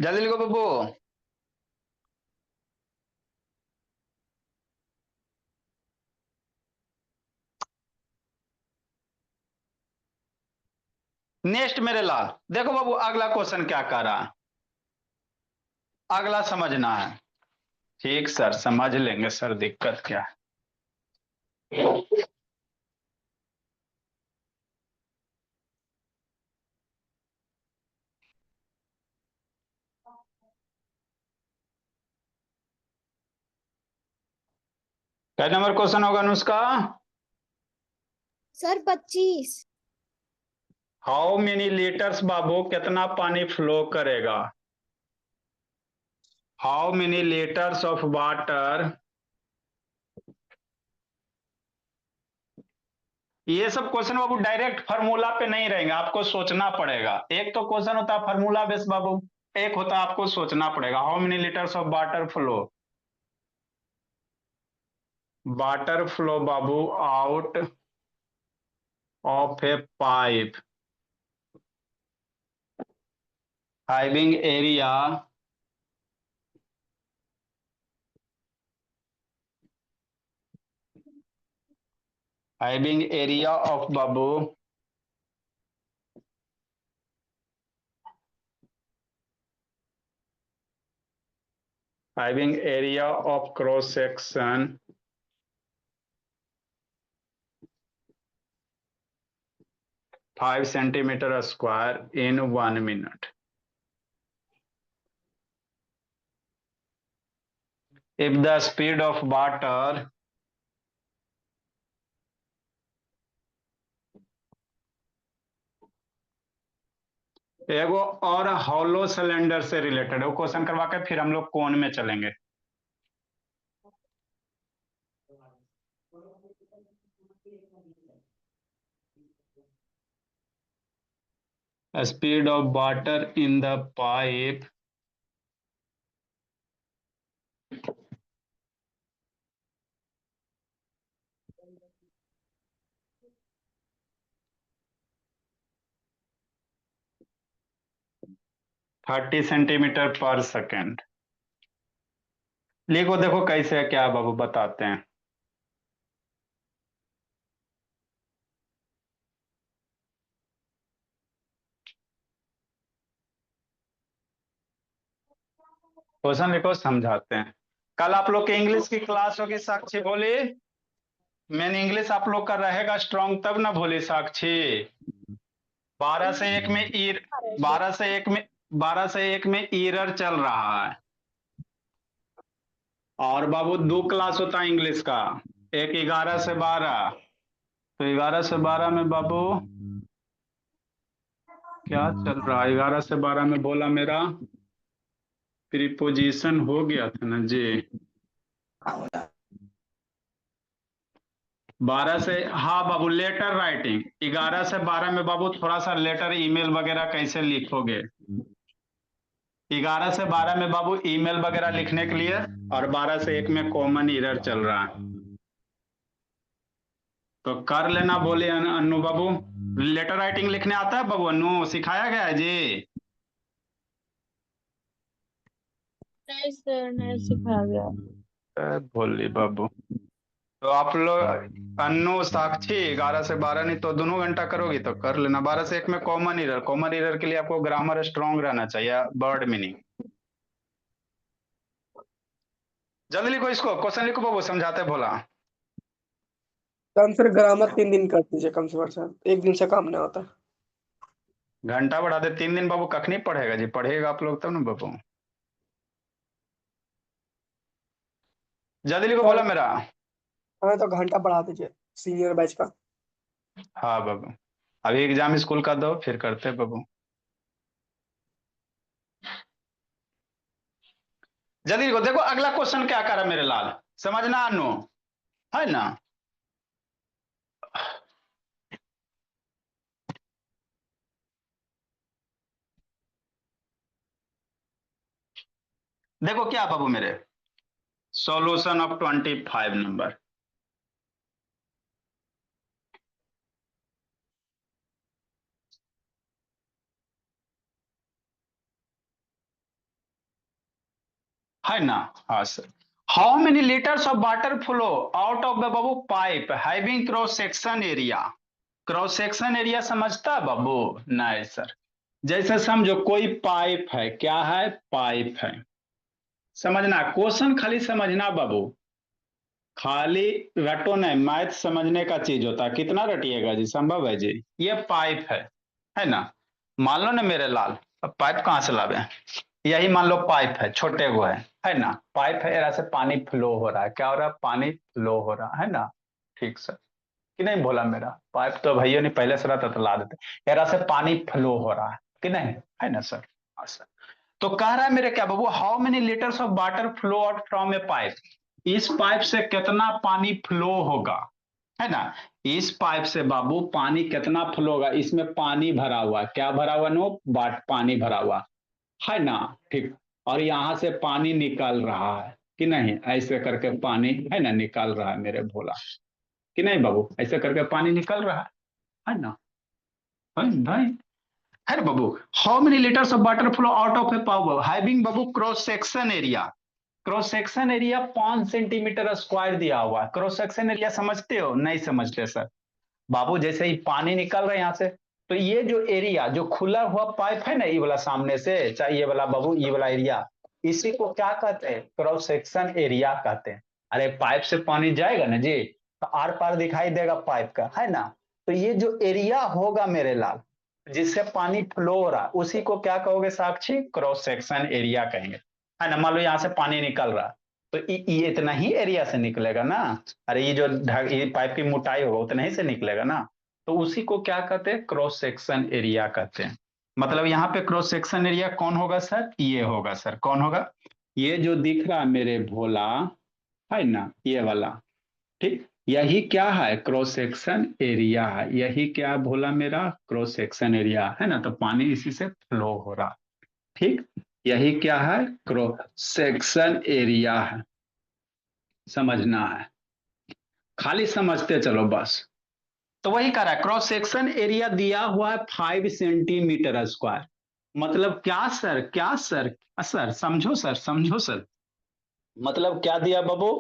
जल्दी लिखो बब्बू। नेक्स्ट मेरे लाल, देखो बाबू अगला क्वेश्चन क्या कर रहा है, अगला समझना है। ठीक सर, समझ लेंगे सर, दिक्कत क्या है। क्या नंबर क्वेश्चन होगा Anushka. Sir 25। How many litres बाबू, कितना पानी फ्लो करेगा। How many litres of water. ये सब क्वेश्चन बाबू डायरेक्ट फार्मूला पे नहीं रहेंगे, आपको सोचना पड़ेगा। एक तो क्वेश्चन होता है फार्मूला बेस बाबू, एक होता है आपको सोचना पड़ेगा। How many litres of water flow, water flow Babu out of a pipe having area of babu having area of cross section 5 centimeter square in 1 minute. If the speed of water एगो और hollow cylinder से related है, वो question करवा के फिर हम लोग कोन में चलेंगे। Speed of water in the pipe thirty centimetre पर सेकेंड। लिखो, देखो कैसे है, क्या बाबू बताते हैं। क्वेश्चन लिखो, समझाते हैं। कल आप लोग की इंग्लिश की क्लास होगी, साक्षी बोली। मेन इंग्लिश आप लोग का रहेगा स्ट्रांग, तब ना बोली साक्षी। 12 से 1 में 12 से 1 में ईरर चल रहा है। और बाबू 2 क्लास होता है इंग्लिश का, एक 11 से 12। तो 11 से 12 में बाबू क्या चल रहा है? 11 से 12 में बोला मेरा प्रीपोजिशन हो गया था ना जी। 12 से, हाँ बाबू, लेटर राइटिंग। 11 से 12 में बाबू थोड़ा सा लेटर ईमेल वगैरह कैसे लिखोगे? 11 से 12 में बाबू ईमेल वगैरह लिखने के लिए, और 12 से 1 में कॉमन एरर चल रहा है। तो कर लेना, बोले अन्नू बाबू। लेटर राइटिंग लिखने आता है बाबू? अन्नू सिखाया गया है जी? नहीं सर, नहीं सिखाया गया। बोली बाबू। तो आप लोग अन्नू साक्षी 11 से 12 नहीं तो दोनों घंटा करोगी तो कर लेना। 12 से 1 में कॉमन एरर, कॉमन एरर के लिए आपको ग्रामर स्ट्रांग रहना चाहिए, वर्ड मीनिंग। जल्दी लिखो इसको, क्वेश्चन लिखो बाबू, समझाते भोला। कम से ग्रामर 3 दिन कर दीजिए, कम से कम सर, 1 दिन से काम नहीं होता। घंटा बढ़ा दे, 3 दिन बाबू कख नहीं पढ़ेगा जी, पढ़ेगा आप लोग तब ना बाबू। जल्दी लिखो, बोला मेरा। हमें तो घंटा बढ़ा दीजिए सीनियर बैच का। हाँ बाबू, अभी एग्जाम स्कूल का दो, फिर करते हैं बाबू। जल्दी लिखो, देखो अगला क्वेश्चन क्या कर रहा है मेरे लाल, समझना अनु, है ना। देखो क्या बाबू मेरे, सॉल्यूशन ऑफ 25 नंबर। है ना। हाँ sir. How many litres of water flow out of the Babu pipe having cross section area? Cross section area समझता है बाबू? नहीं सर। जैसे समझो कोई पाइप है, क्या है? पाइप है। समझना, क्वेश्चन खाली समझना बाबू, खाली रटो नहीं, मैथ समझने का चीज होता है। कितना रटिएगा जी, संभव है जी? ये पाइप है ना। मान लो ना मेरे लाल, अब पाइप कहाँ से लावे? यही मान लो पाइप है, छोटे वो है ना। पाइप है, ऐसे पानी फ्लो हो रहा है। क्या हो रहा है? पानी फ्लो हो रहा है ना। ठीक सर, कि नहीं बोला मेरा? पाइप तो भैया ने पहले से रहता तो ला देते। ऐसे पानी फ्लो हो रहा है कि नहीं, है ना सर? हाँ सर। तो कह रहा है मेरे क्या बाबू, how many litres of water flow out from a pipe? इस पाइप से कितना पानी फ्लो होगा, है ना। इस पाइप से बाबू पानी कितना फ्लो होगा? इसमें पानी भरा हुआ, क्या भरा हुआ? नो बाट, पानी भरा हुआ है ना। ठीक, और यहां से पानी निकल रहा है कि नहीं? ऐसे करके पानी है ना निकल रहा है मेरे भोला, कि नहीं बाबू? ऐसे करके पानी निकल रहा है ना। है भाई, है ना बाबू। How many litres of water flow out of a pipe having बाबू cross section area? Cross section area 5 centimetre square दिया हुआ है। क्रॉस सेक्शन एरिया समझते हो? नहीं समझते सर। बाबू जैसे ही पानी निकल रहा है यहाँ से, तो ये जो एरिया, जो खुला हुआ पाइप है ना, ये वाला सामने से, चाहे ये वाला बाबू, ये वाला एरिया, इसी को क्या कहते हैं? क्रॉस सेक्शन एरिया कहते हैं। अरे पाइप से पानी जाएगा ना जी, तो आर पार दिखाई देगा पाइप का, है ना। तो ये जो एरिया होगा मेरे लाल, जिससे पानी फ्लो हो रहा, उसी को क्या कहोगे साक्षी? क्रॉस सेक्शन एरिया कहेंगे, है ना। मान लो यहाँ से पानी निकल रहा, तो ये इतना ही एरिया से निकलेगा ना। अरे ये जो ये पाइप की मोटाई होगा उतना ही से निकलेगा ना। तो उसी को क्या कहते हैं? क्रॉस सेक्शन एरिया कहते हैं। मतलब यहाँ पे क्रॉस सेक्शन एरिया कौन होगा सर? ये होगा सर। कौन होगा? ये जो दिख रहा है मेरे भोला, है ना, ये वाला। ठीक, यही क्या है? क्रॉस सेक्शन एरिया है। यही क्या भोला मेरा? क्रॉस सेक्शन एरिया है ना। तो पानी इसी से फ्लो हो रहा। ठीक, यही क्या है? क्रॉस सेक्शन एरिया है। समझना है, खाली समझते चलो बस। तो वही कह रहा है, क्रॉस सेक्शन एरिया दिया हुआ है 5 सेंटीमीटर स्क्वायर। मतलब क्या सर? क्या सर? सर समझो सर, समझो सर। मतलब क्या दिया बाबू?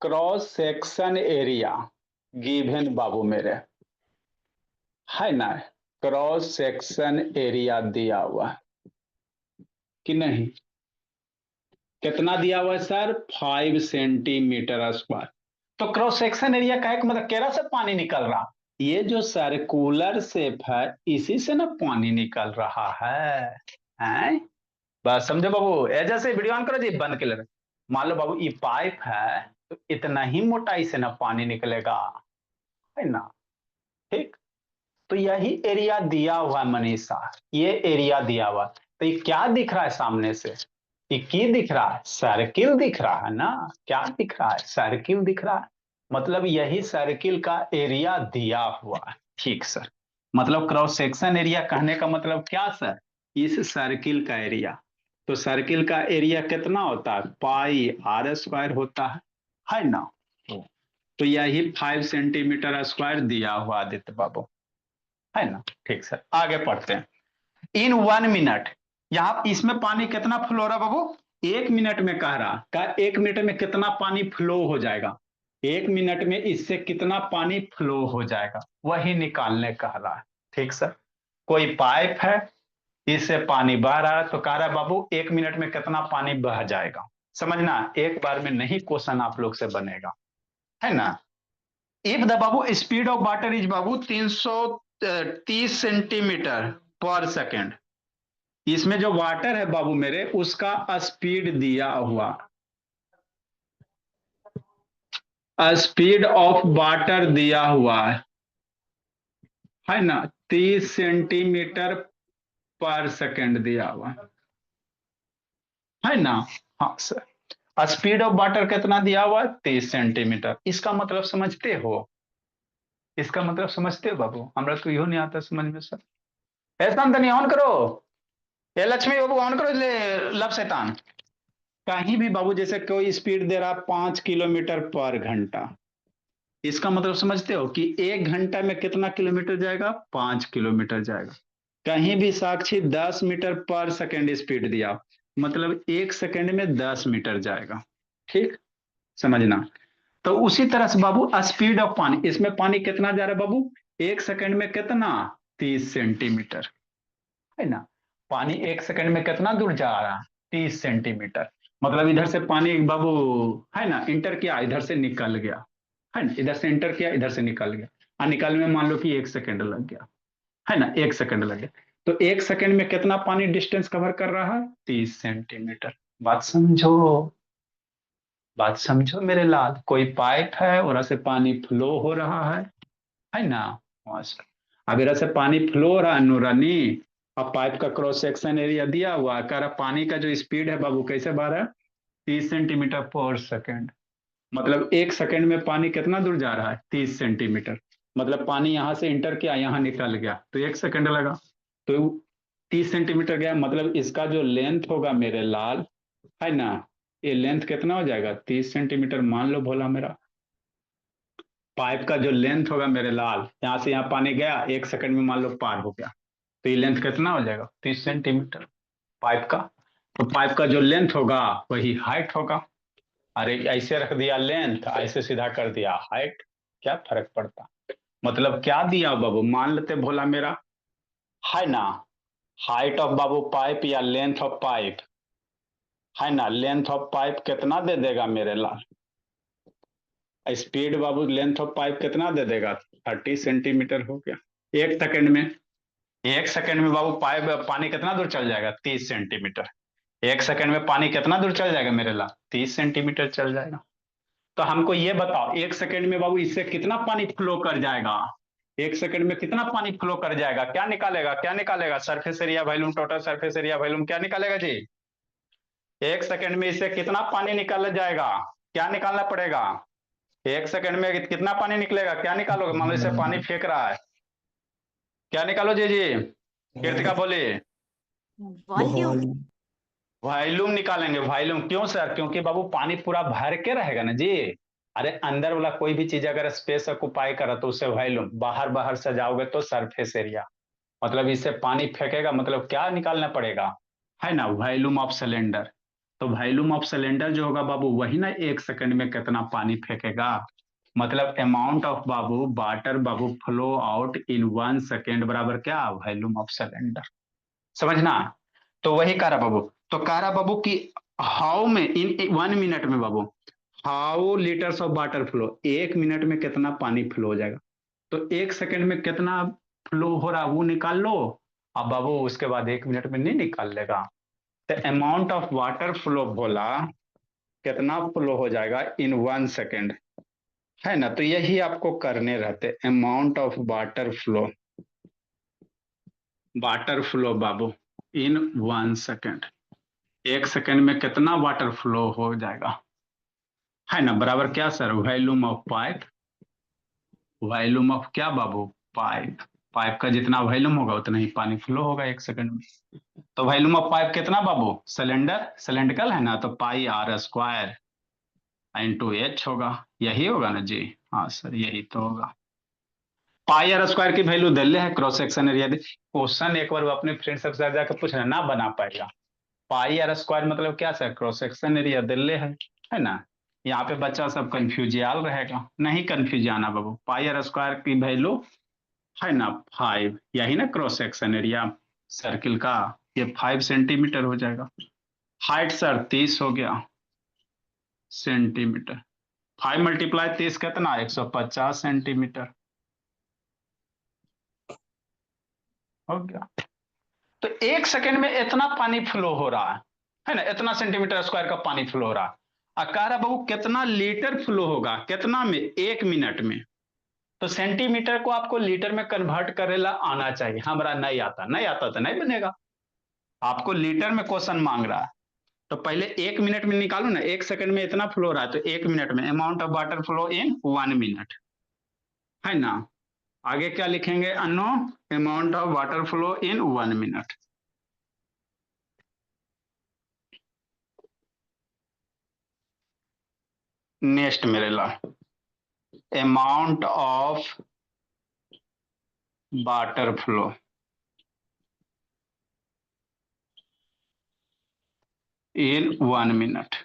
क्रॉस सेक्शन एरिया गिवन बाबू मेरे, है ना। क्रॉस सेक्शन एरिया दिया हुआ है कि नहीं? कितना दिया हुआ है सर? 5 centimetre square. तो क्रॉस सेक्शन एरिया का एक मतलब केरा से पानी निकल रहा, ये जो सर्कुलर शेप है इसी से ना पानी निकल रहा है? बस समझो बाबू। जैसे वीडियो ऑन करो जी, बंद के ले। मान लो बाबू ये पाइप है, तो इतना ही मोटाई से ना पानी निकलेगा, है ना। ठीक, तो यही एरिया दिया हुआ है मनीषा, ये एरिया दिया हुआ। तो ये क्या दिख रहा है सामने से? ये की दिख रहा है? सर्किल दिख रहा है ना। क्या दिख रहा है? सर्किल दिख रहा है। मतलब यही सर्किल का एरिया दिया हुआ है। ठीक सर, मतलब क्रॉस सेक्शन एरिया कहने का मतलब क्या सर? इस सर्किल का एरिया। तो सर्किल का एरिया कितना होता है? पाई आर स्क्वायर होता है ना। तो यही 5 सेंटीमीटर स्क्वायर दिया हुआ आदित्य बाबू, है ना। ठीक सर, आगे पढ़ते हैं। इन 1 मिनट, यहाँ इसमें पानी कितना फ्लो हो रहा बाबू? 1 मिनट में कह रहा का 1 मिनट में कितना पानी फ्लो हो जाएगा? 1 मिनट में इससे कितना पानी फ्लो हो जाएगा, वही निकालने कह रहा है। ठीक सर, कोई पाइप है, इससे पानी बह रहा है, तो कह रहा है बाबू 1 मिनट में कितना पानी बह जाएगा। समझना, एक बार में नहीं क्वेश्चन आप लोग से बनेगा, है ना। If the Babu speed of water is Babu 330 centimetre पर सेकेंड, इसमें जो वाटर है बाबू मेरे, उसका स्पीड दिया हुआ, स्पीड ऑफ वाटर दिया हुआ है ना, 30 सेंटीमीटर पर सेकेंड दिया हुआ है ना। हाँ सर, स्पीड ऑफ वाटर कितना दिया हुआ है? 30 सेंटीमीटर। इसका मतलब समझते हो? इसका मतलब समझते हो बाबू? हमरा तो यो नहीं आता समझ में सर। ऐसा नहीं ऑन करो, ये लक्ष्मी बाबू ऑन करो, ले लब शैतान। कहीं भी बाबू जैसे कोई स्पीड दे रहा 5 किलोमीटर पर घंटा, इसका मतलब समझते हो कि 1 घंटा में कितना किलोमीटर जाएगा? 5 किलोमीटर जाएगा। कहीं भी साक्षी 10 मीटर पर सेकेंड स्पीड दिया, मतलब 1 सेकेंड में 10 मीटर जाएगा। ठीक, समझना। तो उसी तरह से बाबू स्पीड ऑफ पानी, इसमें पानी कितना जा रहा है बाबू? 1 सेकेंड में कितना? 30 सेंटीमीटर, है ना। पानी 1 सेकेंड में कितना दूर जा रहा है? 30 सेंटीमीटर। मतलब इधर से पानी बाबू, है ना, इंटर किया, इधर से निकल गया, है ना। इधर से इंटर किया, इधर से निकल गया, और निकलने में मान लो कि 1 सेकेंड लग गया, है ना, 1 सेकेंड लग गया। तो 1 सेकेंड में कितना पानी डिस्टेंस कवर कर रहा है? 30 सेंटीमीटर। बात समझो, बात समझो मेरे लाल। कोई पाइप है और से पानी फ्लो हो रहा है ना। मस्त। अब इधर से पानी फ्लो हो रहा है नूरानी, अब पाइप का क्रॉस सेक्शन एरिया दिया हुआ है, कह रहा पानी का जो स्पीड है बाबू कैसे बह रहा है? 30 सेंटीमीटर पर सेकेंड। मतलब 1 सेकेंड में पानी कितना दूर जा रहा है? 30 सेंटीमीटर। मतलब पानी यहां से इंटर किया, यहां निकल गया, तो 1 सेकेंड लगा, तो 30 सेंटीमीटर गया। मतलब इसका जो लेंथ होगा मेरे लाल, है ना, ये लेंथ कितना हो जाएगा? 30 सेंटीमीटर मान लो भोला मेरा। पाइप का जो लेंथ होगा मेरे लाल, यहां से यहाँ पानी गया, 1 सेकंड में मान लो पार हो गया, तो ये लेंथ कितना हो जाएगा? 30 सेंटीमीटर पाइप का। तो पाइप का जो लेंथ होगा वही हाइट होगा। अरे ऐसे रख दिया लेंथ, ऐसे सीधा कर दिया हाइट, क्या फर्क पड़ता? मतलब क्या दिया बाबू? मान लेते भोला मेरा, है ना, हाइट ऑफ बाबू पाइप या लेंथ ऑफ पाइप, है ना। लेंथ ऑफ पाइप कितना दे देगा मेरे लाल? स्पीड बाबू लेंथ ऑफ पाइप कितना दे देगा? 30 सेंटीमीटर हो गया। 1 सेकंड में, 1 सेकंड में बाबू पाइप पानी कितना दूर चल जाएगा? 30 सेंटीमीटर। 1 सेकंड में पानी कितना दूर चल जाएगा मेरे लाल? 30 सेंटीमीटर चल जाएगा। तो हमको ये बताओ 1 सेकंड में बाबू इससे कितना पानी फ्लो कर जाएगा? 1 सेकंड में कितना पानी फ्लो कर जाएगा? क्या निकालेगा, क्या निकालेगा? Surface area volume, total surface area volume क्या निकालेगा जी? 1 सेकंड में इससे कितना पानी निकाला जाएगा? क्या निकालना पड़ेगा? 1 सेकंड में कितना पानी निकलेगा? क्या निकालोगे? मान लो इसे पानी फेंक रहा है, क्या निकालो जी? कृतिका बोलिए। वॉल्यूम। वॉल्यूम निकालेंगे, वॉल्यूम। क्यों सर? क्योंकि बाबू पानी पूरा भर के रहेगा ना जी। अरे अंदर वाला कोई भी चीज अगर स्पेस ऑक्युपाई करा तो उसे वॉल्यूम, बाहर बाहर से जाओगे तो सरफेस एरिया। मतलब इससे पानी फेंकेगा, मतलब क्या निकालना पड़ेगा? है ना, वॉल्यूम ऑफ सिलेंडर। तो वॉल्यूम ऑफ सिलेंडर जो होगा बाबू वही ना 1 सेकंड में कितना पानी फेंकेगा। मतलब amount of Babu water Babu flow out in 1 second बराबर क्या? Volume of cylinder. समझना। तो वही कह रहा बाबू। तो कह रहा बाबू कि हाउ में इन 1 मिनट में बाबू, how litres of water flow, 1 minute में कितना पानी फ्लो हो जाएगा। तो 1 सेकंड में कितना फ्लो हो रहा वो निकाल लो। अब बाबू उसके बाद 1 मिनट में नहीं निकाल लेगा। तो अमाउंट ऑफ वाटर फ्लो बोला कितना फ्लो हो जाएगा इन 1 सेकेंड, है ना। तो यही आपको करने रहते, amount of water flow Babu in 1 second. 1 second में कितना वाटर फ्लो हो जाएगा, है ना, बराबर क्या sir? Volume of pipe. Volume of क्या बाबू? पाइप। पाइप का जितना वॉल्यूम होगा उतना ही पानी फ्लो होगा 1 सेकंड में। तो वॉल्यूम ऑफ पाइप कितना बाबू? सिलेंडर, सिलेंड्रिकल है ना, तो पाई आर स्क्वायर इंटू एच होगा। यही होगा ना जी? हाँ सर यही तो होगा। पाई आर स्क्वायर की वैल्यू दिल्ली है, क्रॉस सेक्शन एरिया। क्वेश्चन एक बार अपने फ्रेंड सबसे जाकर पूछना, ना बना पाएगा। पाई आर स्क्वायर मतलब क्या sir? Cross section area Delhi है ना। यहाँ पे बच्चा सब कंफ्यूजियाल रहेगा, नहीं कंफ्यूजियाना बाबू। पाई आर स्क्वायर की वैल्यू है ना 5, यही ना क्रॉस सेक्शन एरिया सर्किल का। ये 5 सेंटीमीटर हो जाएगा। हाइट सर 30 हो गया सेंटीमीटर। 5 × 30 कितना? 150 सेंटीमीटर हो गया। तो 1 सेकंड में इतना पानी फ्लो हो रहा है ना, इतना सेंटीमीटर स्क्वायर का पानी फ्लो हो रहा है। अकारा बाबू कितना लीटर फ्लो होगा, कितना में? 1 मिनट में। तो सेंटीमीटर को आपको लीटर में कन्वर्ट करेला आना चाहिए। हमारा नहीं आता, नहीं आता तो नहीं बनेगा। आपको लीटर में क्वेश्चन मांग रहा है, तो पहले 1 मिनट में निकालो ना। 1 सेकंड में इतना फ्लो रहा है तो 1 मिनट में amount of water flow in 1 minute, है ना। आगे क्या लिखेंगे? अनो amount of water flow in 1 minute. Next मेरे ला, amount of water flow in 1 minute.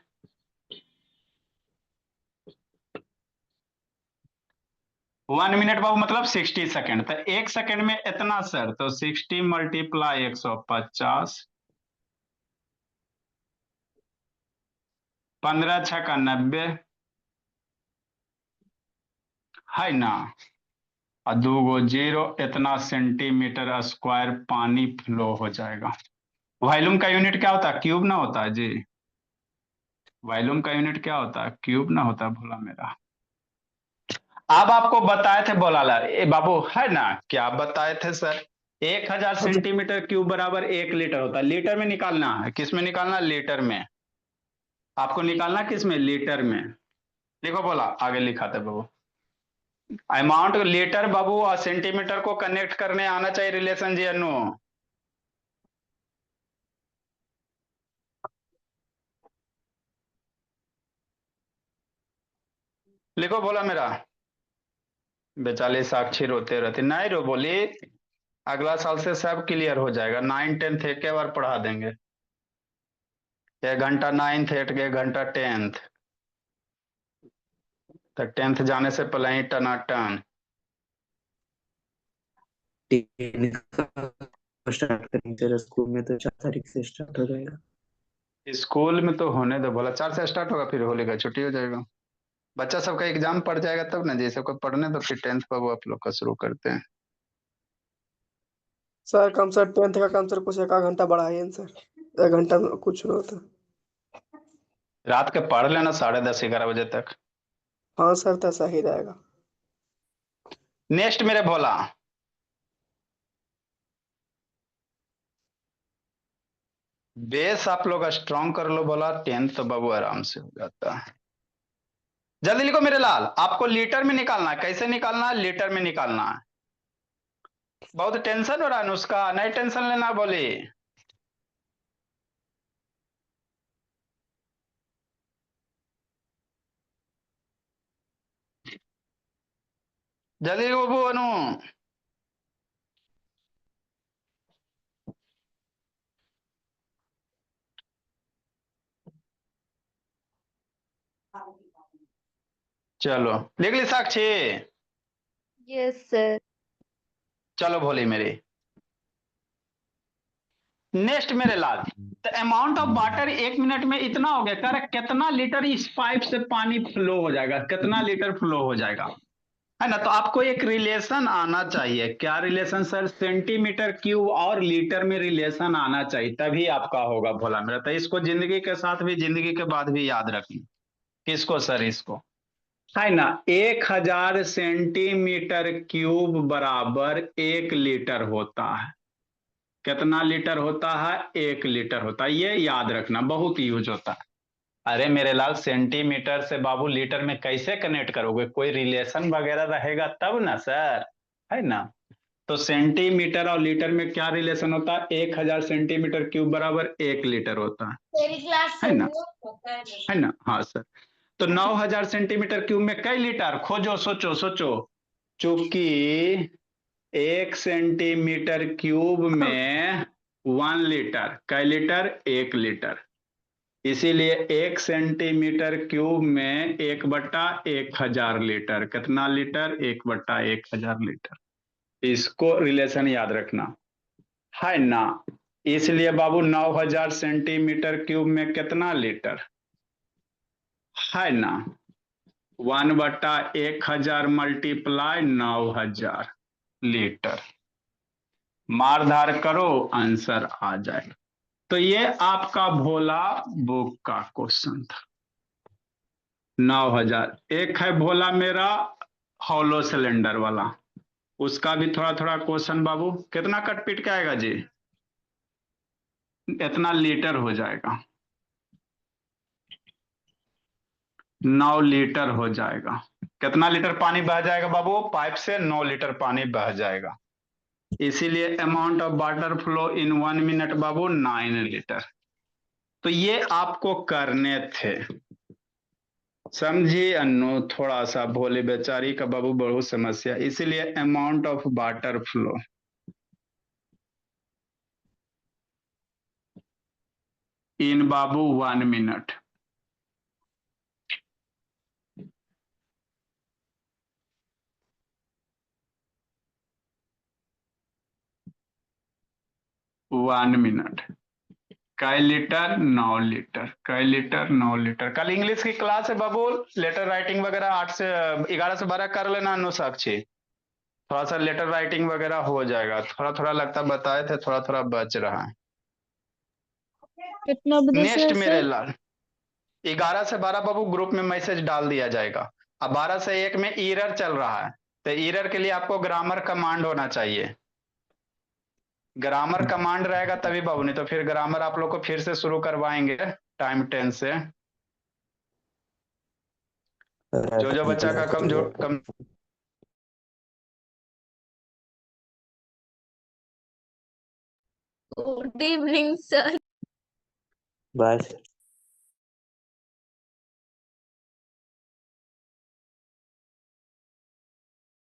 1 minute बाबू मतलब 60 सेकेंड। तो 1 सेकंड में इतना सर, तो 60 × 150, 15 × 6 = 90, है ना। और 2 गो 0, इतना सेंटीमीटर स्क्वायर पानी फ्लो हो जाएगा। वॉल्यूम का यूनिट क्या होता है? क्यूब ना होता है जी। वॉल्यूम का यूनिट क्या होता है? क्यूब ना होता है, भोला मेरा। अब आपको बताए थे बोला ला ए बाबू, है ना, क्या बताए थे सर? 1000 सेंटीमीटर क्यूब बराबर 1 लीटर होता है। लीटर में निकालना है, किस में निकालना? लीटर में। आपको निकालना किस में? लीटर में। लिखो बोला, आगे लिखा था बाबू। अमाउंट लीटर बाबू और सेंटीमीटर को कनेक्ट करने आना चाहिए रिलेशन जी अनु। लिखो बोला मेरा। बेचारे साक्षी रोते रहते, नहीं रो बोली। अगला साल से सब क्लियर हो जाएगा। 9 10 एक के बार पढ़ा देंगे। 1 घंटा 9th, 1 घंटा 10th। तो 10th जाने से पहले ही टनाटन। 10 का स्टार्ट करेंगे तेरा स्कूल में तो 4 तारीख से स्टार्ट हो जाएगा। स्कूल में तो होने दो, बोला 4 से स्टार्ट होगा, फिर होली का छुट्टी हो जाएगा। बच्चा सबका एग्जाम पड़ जाएगा तब ना जी, सबको पढ़ने दो, फिर 10th पर वो आप लोग का शुरू करते हैं। सर कम सर 10th का कम सर कुछ एक आध घंटा बढ़ाइए न सर, 1 घंटा में कुछ नहीं होता। रात के पढ़ लेना 10:30 11 बजे तक। हाँ सर तो सही रहेगा। नेक्स्ट मेरे भोला, बेस आप लोग स्ट्रॉन्ग कर लो बोला, 10th तो बाबू आराम से हो जाता है। जल्दी लिखो मेरे लाल, आपको लीटर में निकालना है। कैसे निकालना है? लीटर में निकालना है। बहुत टेंशन हो रहा है उसका, नहीं टेंशन लेना बोली। जल्दी लिखो बाबू अनु। चलो लिख ली साक्षी? Yes sir. चलो भोली मेरी, नेक्स्ट मेरे लाल, the amount of water 1 minute में इतना हो गया, कह रहा कितना लीटर इस पाइप से पानी फ्लो हो जाएगा, कितना लीटर फ्लो हो जाएगा, है ना। तो आपको एक रिलेशन आना चाहिए। क्या रिलेशन सर? सेंटीमीटर क्यूब और लीटर में रिलेशन आना चाहिए, तभी आपका होगा भोला मेरा। तो इसको जिंदगी के साथ भी, जिंदगी के बाद भी याद रखना। किसको सर? इसको, है ना। 1000 सेंटीमीटर क्यूब बराबर 1 लीटर होता है। कितना लीटर होता है? 1 लीटर होता है। ये याद रखना, बहुत यूज होता है। अरे मेरे लाल, सेंटीमीटर से बाबू लीटर में कैसे कनेक्ट करोगे? कोई रिलेशन वगैरह रहेगा तब ना सर, है ना। तो सेंटीमीटर और लीटर में क्या रिलेशन होता है? 1000 सेंटीमीटर क्यूब बराबर 1 लीटर होता है ना, है ना। हाँ सर। तो 9000 सेंटीमीटर क्यूब में कई लीटर? खोजो, सोचो सोचो। चूंकि 1 सेंटीमीटर क्यूब में 1 लीटर, कई लीटर? 1 लीटर। इसीलिए 1 सेंटीमीटर क्यूब में 1/1000 लीटर। कितना लीटर? 1/1000 लीटर। इसको रिलेशन याद रखना, है ना। इसलिए बाबू 9000 सेंटीमीटर क्यूब में कितना लीटर, है ना। 1/1000 मल्टीप्लाई 9000 लीटर। मारधार करो, आंसर आ जाए। तो ये आपका भोला बुक का क्वेश्चन था। 9000। एक है भोला मेरा हॉलो सिलेंडर वाला, उसका भी थोड़ा थोड़ा क्वेश्चन बाबू। कितना कट पीट के आएगा जी? इतना लीटर हो जाएगा, 9 लीटर हो जाएगा। कितना लीटर पानी बह जाएगा बाबू? पाइप से 9 लीटर पानी बह जाएगा। इसीलिए amount of water flow in 1 minute Babu 9 litre. तो ये आपको करने थे, समझी अन्नू। थोड़ा सा भोले बेचारी का बाबू बहुत समस्या, इसीलिए amount of water flow in Babu 1 minute. One minute. कई लीटर? 9 लीटर। कई लीटर? 9 लीटर। कल इंग्लिश की क्लास है बाबू, लेटर राइटिंग वगैरह 11 से 12 कर लेना अनु साक्षी। थोड़ा सा लेटर राइटिंग वगैरह हो जाएगा, थोड़ा थोड़ा लगता बताए थे, थोड़ा थोड़ा बच रहा है। कितना बजे से नेक्स्ट है मेरे सर? लाल, 11 से 12 बाबू ग्रुप में मैसेज डाल दिया जाएगा। अब 12 से 1 में ईरर चल रहा है, तो ईरर के लिए आपको ग्रामर कमांड होना चाहिए। ग्रामर कमांड रहेगा तभी बाबू, नहीं तो फिर ग्रामर आप लोग को फिर से शुरू करवाएंगे टाइम 10 से। जो जो बच्चा का कम गुड इवनिंग सर। बाय।